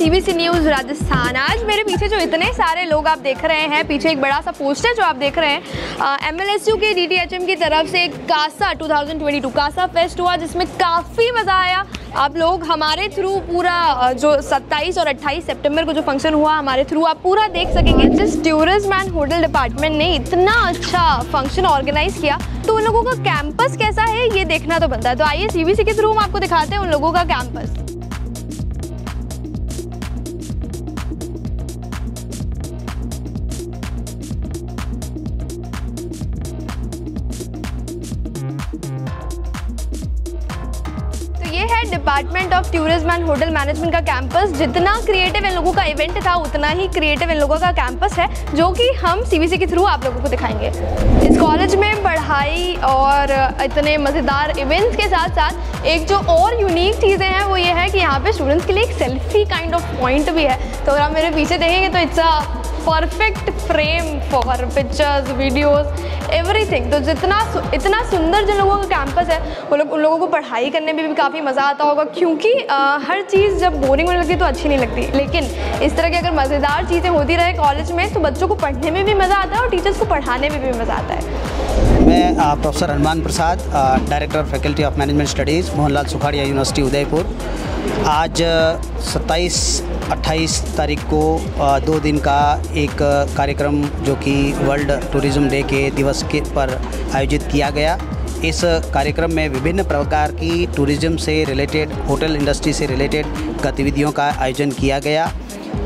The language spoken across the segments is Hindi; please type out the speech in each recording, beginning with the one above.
CBC news Rajasthan. आज मेरे पीछे जो इतने सारे लोग आप देख रहे हैं, पीछे एक बड़ा सा पोस्टर जो आप देख रहे हैं, एमएलएसयू के डीटीएचएम की तरफ से कासा 2022 कासा फेस्ट हुआ, जिसमें काफ़ी मज़ा आया। आप लोग हमारे थ्रू पूरा जो 27 और 28 सितंबर को जो फंक्शन हुआ हमारे थ्रू आप पूरा देख सकेंगे। जिस टूरिज्म एंड होटल डिपार्टमेंट ने इतना अच्छा फंक्शन ऑर्गेनाइज किया, तो उन लोगों का कैंपस कैसा है ये देखना तो बनता है। तो आइए सीबीसी के थ्रू हम आपको दिखाते हैं उन लोगों का कैंपस। ये है department of tourism and hotel management का कैंपस। जितना क्रिएटिव इन लोगों का इवेंट था, उतना ही क्रिएटिव इन लोगों का कैंपस है, जो कि हम सीबीसी के थ्रू आप लोगों को दिखाएंगे। इस कॉलेज में पढ़ाई और इतने मज़ेदार इवेंट्स के साथ साथ एक जो और यूनिक चीज़ें हैं वो ये है कि यहाँ पे स्टूडेंट्स के लिए एक सेल्फी काइंड ऑफ पॉइंट भी है। तो अगर आप मेरे पीछे देखेंगे तो it's a perfect frame for pictures, videos, everything. तो इतना सुंदर जो लोगों का कैंपस है, वो लोग उन लोगों को पढ़ाई करने में भी काफ़ी मज़ा आता होगा, क्योंकि हर चीज़ जब बोरिंग होने लगती है तो अच्छी नहीं लगती। लेकिन इस तरह की अगर मज़ेदार चीज़ें होती रहे कॉलेज में, तो बच्चों को पढ़ने में भी मज़ा आता है और टीचर्स को पढ़ाने में भी मज़ा आता है। मैं professor Hanuman Prasad, director faculty of management studies, Mohanlal Sukhadia university Udaipur. आज 27-28 तारीख को 2 दिन का एक कार्यक्रम जो कि वर्ल्ड टूरिज़्म डे के दिवस के पर आयोजित किया गया। इस कार्यक्रम में विभिन्न प्रकार की टूरिज़्म से रिलेटेड, होटल इंडस्ट्री से रिलेटेड गतिविधियों का आयोजन किया गया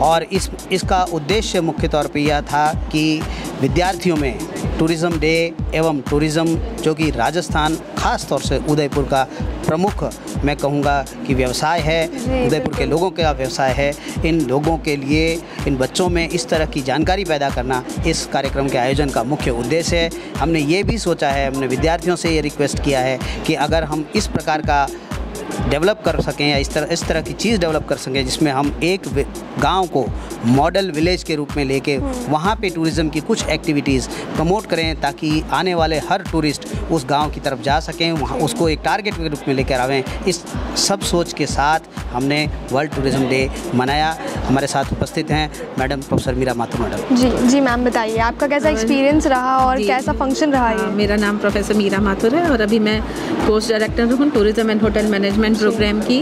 और इसका उद्देश्य मुख्य तौर पे यह था कि विद्यार्थियों में टूरिज़्म डे एवं टूरिज़्म जो कि राजस्थान ख़ास तौर से उदयपुर का प्रमुख मैं कहूँगा कि व्यवसाय है, उदयपुर के लोगों का व्यवसाय है, इन लोगों के लिए, इन बच्चों में इस तरह की जानकारी पैदा करना इस कार्यक्रम के आयोजन का मुख्य उद्देश्य है। हमने ये भी सोचा है, हमने विद्यार्थियों से ये रिक्वेस्ट किया है कि अगर हम इस प्रकार का डेवलप कर सकें या इस तरह की चीज़ डेवलप कर सकें जिसमें हम एक गांव को मॉडल विलेज के रूप में लेके वहाँ पे टूरिज़्म की कुछ एक्टिविटीज़ प्रमोट करें, ताकि आने वाले हर टूरिस्ट उस गांव की तरफ जा सकें, वहाँ उसको एक टारगेट के रूप में लेकर आवें। इस सब सोच के साथ हमने वर्ल्ड टूरिज़्म डे मनाया। हमारे साथ उपस्थित हैं madam professor Meera Mathur madam. जी मैम, बताइए आपका कैसा एक्सपीरियंस रहा और कैसा फंक्शन रहा है? मेरा नाम प्रोफेसर मीरा माथुर है और अभी मैं पोस्ट डायरेक्टर हूँ tourism and hotel management programme की।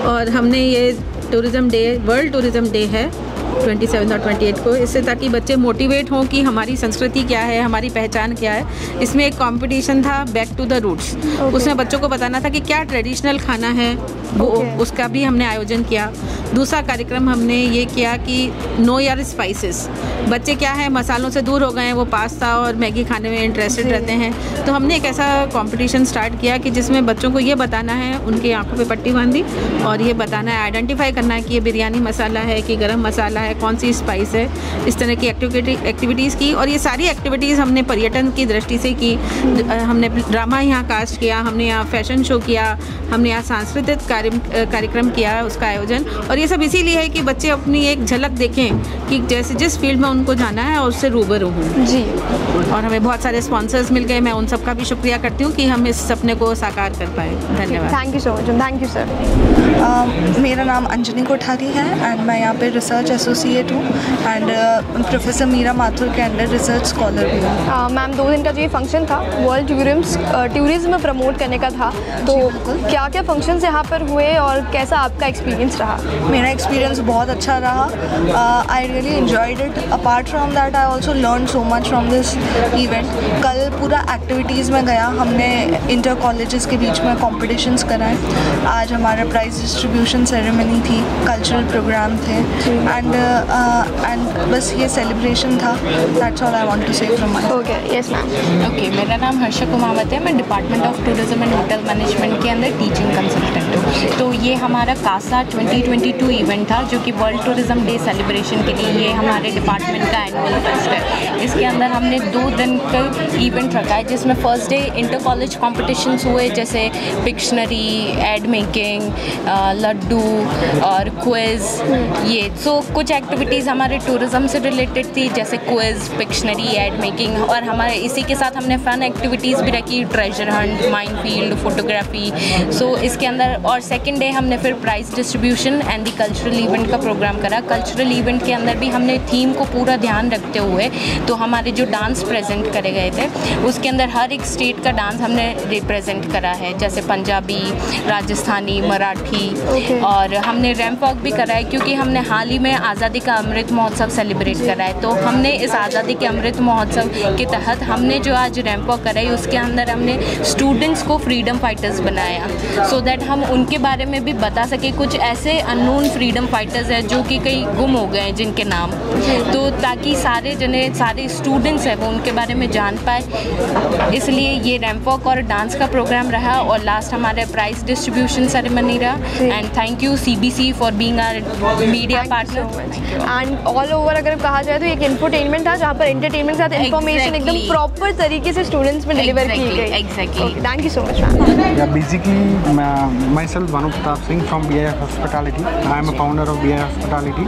और हमने ये tourism day, world tourism day है 27 और 28 को, इससे ताकि बच्चे मोटिवेट हों कि हमारी संस्कृति क्या है, हमारी पहचान क्या है। इसमें एक कंपटीशन था बैक टू द रूट्स, उसमें बच्चों को बताना था कि क्या ट्रेडिशनल खाना है वो, उसका भी हमने आयोजन किया। दूसरा कार्यक्रम हमने ये किया कि नो योर स्पाइसेस। बच्चे क्या है मसालों से दूर हो गए हैं, वो पास्ता और मैगी खाने में इंटरेस्टेड रहते हैं। तो हमने एक ऐसा कंपटीशन स्टार्ट किया कि जिसमें बच्चों को ये बताना है, उनकी आंखों पे पट्टी बांधी और ये बताना है, आइडेंटिफाई करना है कि ये बिरयानी मसाला है कि गरम मसाला है, कौन सी स्पाइस है। इस तरह की एक्टिविटीज़ की और ये सारी एक्टिविटीज़ हमने पर्यटन की दृष्टि से की। हमने ड्रामा यहाँ कास्ट किया, हमने यहाँ फैशन शो किया, हमने यहाँ सांस्कृतिक कार्यक्रम किया उसका आयोजन। और ये सब इसीलिए है कि बच्चे अपनी एक झलक देखें कि जैसे जिस फील्ड में उनको जाना है और उससे रूबरू हों। जी, और हमें बहुत सारे स्पॉन्सर्स मिल गए, मैं उन सब का भी शुक्रिया करती हूँ कि हम इस सपने को साकार कर पाए। धन्यवाद। Thank you so much. Thank you sir. मेरा नाम अंजनी कोठारी है एंड मैं यहाँ पे रिसर्च एसोसिएट हूँ एंड प्रोफेसर मीरा माथुर के अंडर रिसर्च स्कॉलर भी हूँ। मैम, 2 दिन का जो ये फंक्शन था वर्ल्ड टूरिज्म प्रमोट करने का था, तो क्या क्या फंक्शंस यहाँ पर हुए और कैसा आपका एक्सपीरियंस रहा? मेरा एक्सपीरियंस बहुत अच्छा रहा। I really enjoyed it. Apart from that I also learn so much from this event. कल पूरा एक्टिविटीज़ में गया, हमने इंटर कॉलेजेस के बीच में कॉम्पिटिशन्स कराए। आज हमारा प्राइज डिस्ट्रीब्यूशन सेरेमनी थी, कल्चरल प्रोग्राम थे एंड बस ये सेलिब्रेशन था। That's all I want to say from my. Okay, yes ma'am. Okay, मेरा नाम हर्षा कुमावत है। मैं department of tourism and hotel management के अंदर टीचिंग कंसल्टेंट हूँ। तो ये हमारा कासा 2022 इवेंट था, जो कि वर्ल्ड टूरिज्म डे सेलिब्रेशन के लिए ये हमारे डिपार्टमेंट का एनुअल फेस्ट है। इसके अंदर हमने 2 दिन का इवेंट रखा है, जिसमें first day inter college competitions हुए, जैसे पिक्शनरी, एड मेकिंग, लड्डू और क्विज़। ये सो कुछ एक्टिविटीज़ हमारे टूरिज़्म से रिलेटेड थी, जैसे क्विज़, पिक्शनरी, एड मेकिंग, और हमारे इसी के साथ हमने फ़न एक्टिविटीज़ भी रखी, ट्रेजर हंट, माइनफील्ड, फोटोग्राफी। सो इसके अंदर और सेकेंड डे हमने फिर price distribution and the cultural event का प्रोग्राम करा। कल्चरल इवेंट के अंदर भी हमने थीम को पूरा ध्यान रखते हुए तो हमारे जो डांस प्रेजेंट करे गए थे उसके अंदर हर एक स्टेट का डांस हमने रिप्रेजेंट करा है, जैसे पंजाबी, राजस्थानी, मराठी और हमने रैंप वॉक भी करा है क्योंकि हमने हाल ही में आज़ादी का अमृत महोत्सव सेलिब्रेट करा है। तो हमने इस आज़ादी के अमृत महोत्सव के तहत हमने जो आज रैंप वॉक करा है उसके अंदर हमने स्टूडेंट्स को फ्रीडम फाइटर्स बनाया सो दैट हम उनके बारे में भी बता सके। कुछ ऐसे अननोन फ्रीडम फाइटर्स हैं जो कि कई गुम हो गए हैं जिनके नाम, तो ताकि सारे स्टूडेंट्स हैं वो उनके बारे में जान पाए, इसलिए ये रैंप वॉक और डांस का प्रोग्राम रहा। और लास्ट हमारे प्राइज डिस्ट्रीब्यूशन सेरेमनी रहा। And thank you CBC for being our media partner. And all over अगर कहा जाए तो एक इंफोटेनमेंट था जहाँ पर एंटरटेनमेंट के साथ इन्फॉर्मेशन एकदम प्रॉपर तरीके से स्टूडेंट्स में डिलीवर की गई। Exactly. Thank you so much ma'am. Yeah, basically myself Bhanu Pratap Singh from BIF Hospitality. I am a founder of BIF Hospitality.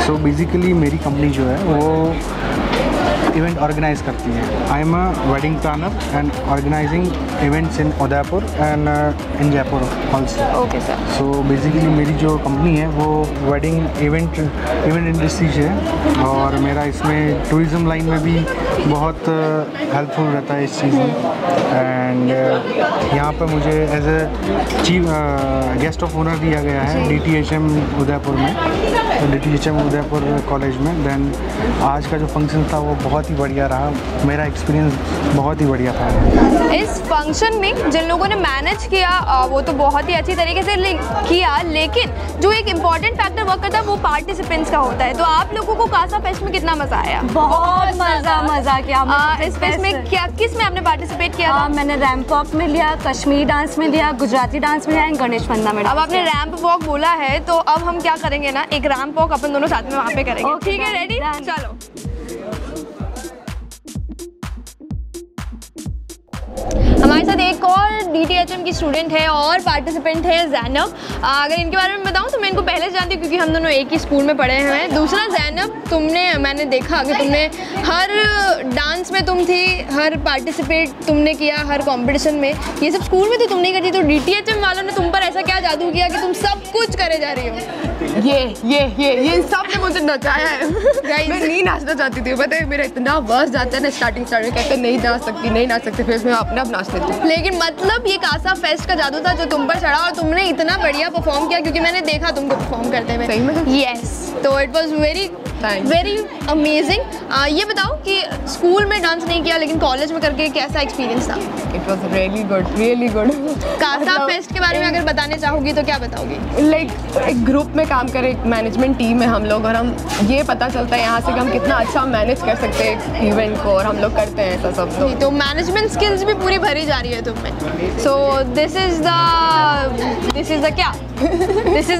So basically मेरी कंपनी जो है वो इवेंट ऑर्गेनाइज करती है। I am a wedding planner and organising events in Udaipur and in Jaipur also. Okay sir. So basically मेरी जो कंपनी है वो वेडिंग इवेंट इंडस्ट्री से है और मेरा इसमें टूरिज़्म लाइन में भी बहुत हेल्पफुल रहता है इस चीज़ में। एंड यहाँ पर मुझे as a chief guest of honour दिया गया है DTHM उदयपुर में, DTHM उदयपुर कॉलेज में। देन आज का जो फंक्शन था वो बहुत ही बढ़िया रहा, मेरा एक्सपीरियंस बहुत ही बढ़िया था। इस फंक्शन में जिन लोगों ने मैनेज किया वो तो बहुत ही अच्छी तरीके से किया, लेकिन जो एक इम्पॉर्टेंट फैक्टर वर्क करता है वो पार्टिसिपेंट्स का होता है। तो आप लोगों को कासा फेस्ट में कितना मजा आया? बहुत मज़ा किया। इस फेस्ट में किस में आपने पार्टिसिपेट किया था? मैंने रैंप वॉक में लिया, कश्मीरी डांस में लिया, गुजराती डांस में लिया, गणेश वंदना में। अब आपने रैंप वॉक बोला है तो अब हम क्या करेंगे ना, एक रैंप वॉक अपन दोनों साथ में वहाँ पे करेंगे। ठीक है, रेडी? चलो। हमारे साथ एक और DTHM की स्टूडेंट है और पार्टिसिपेंट है ज़ैनब। अगर इनके बारे में बताऊं तो मैं इनको पहले से जानती हूँ क्योंकि हम दोनों एक ही स्कूल में पढ़े हुए हैं। दूसरा, ज़ैनब मैंने देखा कि तुमने हर डांस में तुम थी, हर पार्टिसिपेट तुमने किया, हर कंपटीशन में। ये सब स्कूल में तो तुम नहीं करती, तो DTHM वालों ने तुम पर ऐसा क्या जादू किया कि तुम सब कुछ करे जा रही हो? ये सब ने मुझे नचाया है। मैं नहीं नाचना चाहती थी, पता है मेरा इतना वर्स जाता है ना स्टार्टिंग कहते नहीं नाच सकती, फिर मैं अपने आप नाच लेती हूँ। लेकिन मतलब ये कासा फेस्ट का जादू था जो तुम पर चढ़ा और तुमने इतना बढ़िया परफॉर्म किया क्योंकि मैंने देखा तुमको परफॉर्म करते हुए। सही में? यस, तो इट वाज वेरी अमेजिंग। ये बताओ कि स्कूल में डांस नहीं किया लेकिन कॉलेज में करके कैसा एक्सपीरियंस था? It was really good. Casa fest के बारे में अगर बताने चाहोगी तो क्या बताओगी? लाइक एक ग्रुप में काम करे, एक मैनेजमेंट टीम है हम लोग, और हम ये पता चलता है यहाँ से कि हम कितना अच्छा मैनेज कर सकते हैं इवेंट को, और हम लोग करते हैं ऐसा सब। तो मैनेजमेंट स्किल्स भी पूरी भरी जा रही है तुम में। सो दिस इज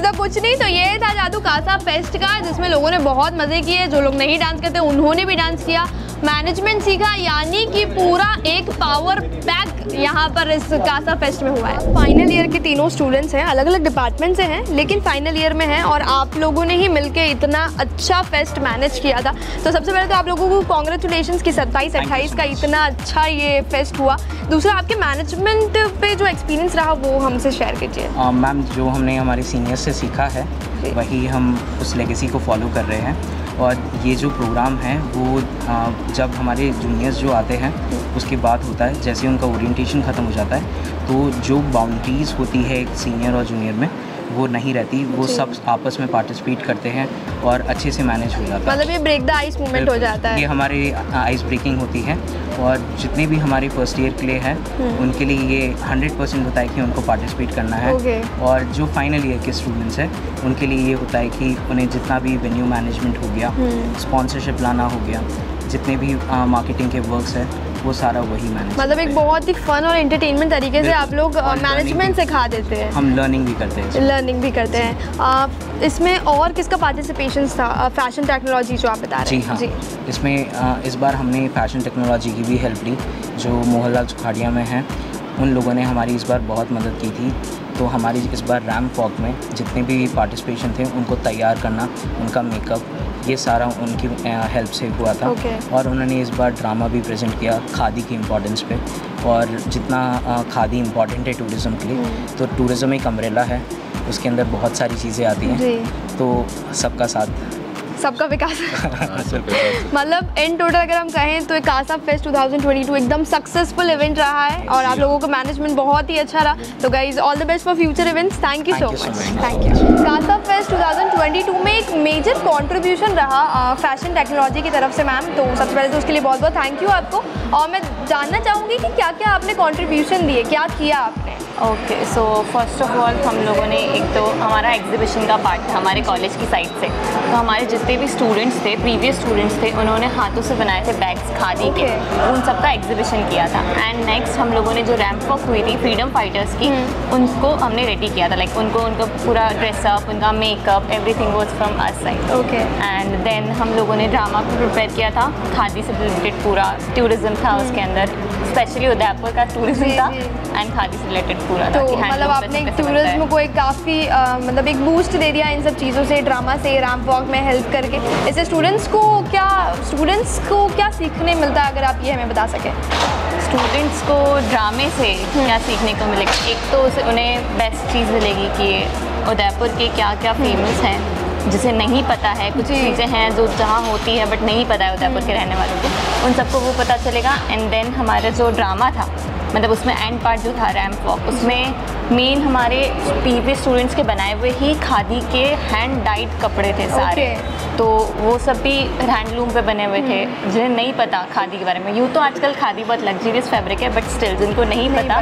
द कुछ नहीं, तो ये था जादू कासा फेस्ट का जिसमें लोगों ने बहुत मज़े किए। जो लोग नहीं डांस करते उन्होंने भी डांस किया, मैनेजमेंट सीखा, यानी कि पूरा एक पावर पैक यहाँ पर इस कासा फेस्ट में हुआ है। फाइनल ईयर के तीनों स्टूडेंट्स हैं, अलग अलग डिपार्टमेंट से हैं लेकिन फाइनल ईयर में हैं और आप लोगों ने ही मिलके इतना अच्छा फेस्ट मैनेज किया था। तो सबसे पहले तो आप लोगों को कॉन्ग्रेचुलेशंस कि 27-28 का इतना अच्छा ये फेस्ट हुआ। दूसरा, आपके मैनेजमेंट पे जो एक्सपीरियंस रहा वो हमसे शेयर कीजिए। मैम, जो हमने हमारे सीनियर्स से सीखा है वही हम उस लेगेसी को फॉलो कर रहे हैं। और ये जो प्रोग्राम है वो जब हमारे जूनियर्स जो आते हैं उसके बाद होता है, जैसे उनका ओरिएंटेशन ख़त्म हो जाता है तो जो बाउंड्रीज़ होती है एक सीनियर और जूनियर में वो नहीं रहती, वो सब आपस में पार्टिसिपेट करते हैं और अच्छे से मैनेज हो जाता है। मतलब ये ब्रेक द आइस मूवमेंट हो जाता है। ये हमारी आइस ब्रेकिंग होती है और जितने भी हमारे फर्स्ट ईयर के लिए हैं उनके लिए ये 100% होता है कि उनको पार्टिसिपेट करना है। और जो फाइनल ईयर के स्टूडेंट्स हैं उनके लिए ये होता है कि उन्हें जितना भी वेन्यू मैनेजमेंट हो गया, स्पॉन्सरशिप लाना हो गया, जितने भी मार्केटिंग के वर्क्स हैं वो सारा वही मैनेज। मतलब एक बहुत ही फन और एंटरटेनमेंट तरीके से आप लोग मैनेजमेंट सिखा देते हैं। हम लर्निंग भी करते हैं। इसमें और किसका पार्टिसिपेशन था? फैशन टेक्नोलॉजी जो आप बता रहे हैं। जी हाँ, इसमें इस बार हमने फैशन टेक्नोलॉजी की भी हेल्प ली, जो मोहनलाल सुखाड़िया में हैं। उन लोगों ने हमारी इस बार बहुत मदद की थी। तो हमारी इस बार रैंप वॉक में जितने भी पार्टिसिपेशन थे उनको तैयार करना, उनका मेकअप, ये सारा उनकी हेल्प से हुआ था। और उन्होंने इस बार ड्रामा भी प्रेजेंट किया खादी की इम्पोर्टेंस पे, और जितना खादी इम्पॉर्टेंट है टूरिज़्म के लिए, तो टूरिज़्म एक अम्ब्रेला है उसके अंदर बहुत सारी चीज़ें आती हैं, तो सबका साथ सबका विकास मतलब इन टोटल अगर हम कहें तो कासा फेस्ट 2022 एकदम सक्सेसफुल इवेंट रहा है और आप लोगों का मैनेजमेंट बहुत ही अच्छा रहा। तो guys all the best for future events. Thank you so much. Thank you. Casa fest 2022 में एक मेजर कंट्रीब्यूशन रहा फैशन टेक्नोलॉजी की तरफ से मैम, तो सबसे पहले तो उसके लिए बहुत बहुत थैंक यू आपको। और मैं जानना चाहूँगी कि क्या क्या आपने कॉन्ट्रीब्यूशन दिए, क्या किया आपने? Okay, so first of all हम लोगों ने एक तो हमारा एग्जीबिशन का पार्ट था हमारे कॉलेज की साइड से, तो हमारे जितने भी स्टूडेंट्स थे, प्रीवियस स्टूडेंट्स थे, उन्होंने हाथों से बनाए थे बैग्स खादी के, उन सब का एग्जीबिशन किया था। एंड नेक्स्ट हम लोगों ने जो रैंप वॉक हुई थी फ्रीडम फाइटर्स की, उनको हमने रेडी किया था, लाइक उनका पूरा ड्रेसअप, उनका makeup, everything was from our side. Okay, and then हम लोगों ने ड्रामा को प्रिपेयर किया था, खादी से रिलेटेड पूरा टूरिज्म था उसके अंदर, स्पेशली उदयपुर का टूरिज्म था एंड खादी से रिलेटेड पूरा। तो मतलब आपने टूरिज्म को एक काफ़ी मतलब एक बूस्ट दे दिया इन सब चीज़ों से, ड्रामा से, रैंप वॉक में हेल्प करके। इससे स्टूडेंट्स को क्या सीखने मिलता है, अगर आप ये हमें बता सकें? स्टूडेंट्स को ड्रामे से क्या सीखने को मिलेगा? एक तो उन्हें बेस्ट चीज़ मिलेगी कि उदयपुर के क्या क्या फेमस हैं, जिसे नहीं पता है, कुछ चीज़ें हैं जो जहाँ होती है बट नहीं पता है उदयपुर के रहने वालों को, उन सबको वो पता चलेगा। एंड देन हमारा जो ड्रामा था, मतलब उसमें एंड पार्ट जो था रैंप वॉक, उसमें मेन हमारे प्रीवियस स्टूडेंट्स के बनाए हुए ही खादी के हैंड डाइड कपड़े थे सारे। तो वो सब भी हैंडलूम पे बने हुए थे, जिन्हें नहीं पता खादी के बारे में। यूँ तो आजकल खादी बहुत लग्जरियस फैब्रिक है, बट स्टिल जिनको नहीं पता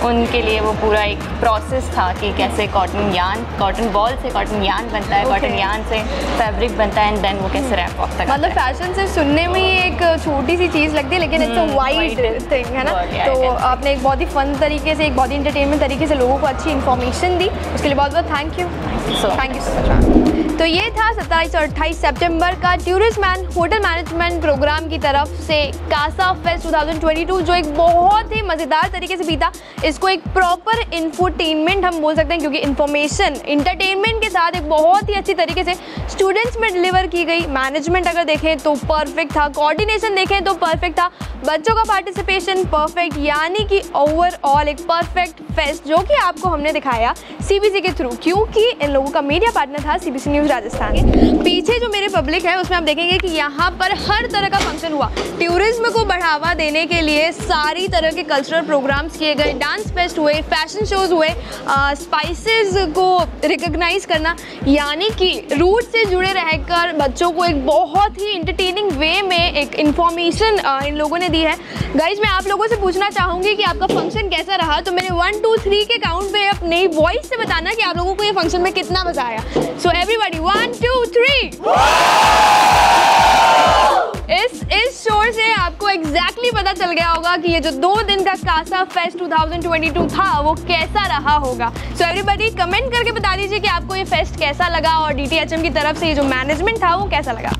उनके लिए वो पूरा एक प्रोसेस था कि कैसे कॉटन बॉल से कॉटन यान बनता है, कॉटन यान से फैब्रिक बनता है, एंड देन वो कैसे रैंप वॉक तक। मतलब फैशन सिर्फ सुनने में ही एक छोटी सी चीज़ लगती है, लेकिन इट्स अ वाइड थिंग, है ना? तो आपने एक बहुत ही फन तरीके से, एक बहुत ही इंटरटेनमेंट तरीके से लोगों को अच्छी इन्फॉर्मेशन दी, उसके लिए बहुत बहुत थैंक यू सो मच। तो ये था 27 और 28 सितंबर का tourism and hotel management programme की तरफ से कासा फेस्ट 2022, जो एक बहुत ही मज़ेदार तरीके से बीता। इसको एक प्रॉपर इंफोटेनमेंट हम बोल सकते हैं, क्योंकि इन्फॉर्मेशन इंटरटेनमेंट के साथ एक बहुत ही अच्छी तरीके से स्टूडेंट्स में डिलीवर की गई। मैनेजमेंट अगर देखें तो परफेक्ट था, कोऑर्डिनेशन देखें तो परफेक्ट था, बच्चों का पार्टिसिपेशन परफेक्ट, यानी कि ओवरऑल एक परफेक्ट फेस्ट जो कि आपको हमने दिखाया सीबीसी के थ्रू, क्योंकि इन लोगों का मीडिया पार्टनर था सीबीसी न्यूज़ राजस्थान। पीछे जो मेरे पब्लिक है उसमें आप देखेंगे कि यहाँ पर हर तरह का फंक्शन हुआ। टूरिज्म को बढ़ावा देने के लिए सारी तरह के कल्चरल प्रोग्राम्स किए गए, डांस फेस्ट हुए, फैशन शोज हुए, स्पाइसेस को रिकॉग्नाइज करना, यानी कि रूट से जुड़े रहकर बच्चों को एक बहुत ही इंटरटेनिंग वे में एक इन्फॉर्मेशन इन लोगों ने दी है। गाइज मैं आप लोगों से पूछना चाहूँगी कि आपका फंक्शन कैसा रहा, तो मेरे 1 2 3 के काउंट पे अपनी वॉइस से बताना कि आप लोगों को ये फंक्शन में कितना मजा आया। So everybody 1 2 3। इस शोर से आपको एग्जैक्टली पता चल गया होगा कि ये जो 2 दिन का कासा फेस्ट 2022 था वो कैसा रहा होगा। सो एवरीबॉडी कमेंट करके बता दीजिए कि आपको ये फेस्ट कैसा लगा और डीटीएचएम की तरफ से ये जो मैनेजमेंट था वो कैसा लगा।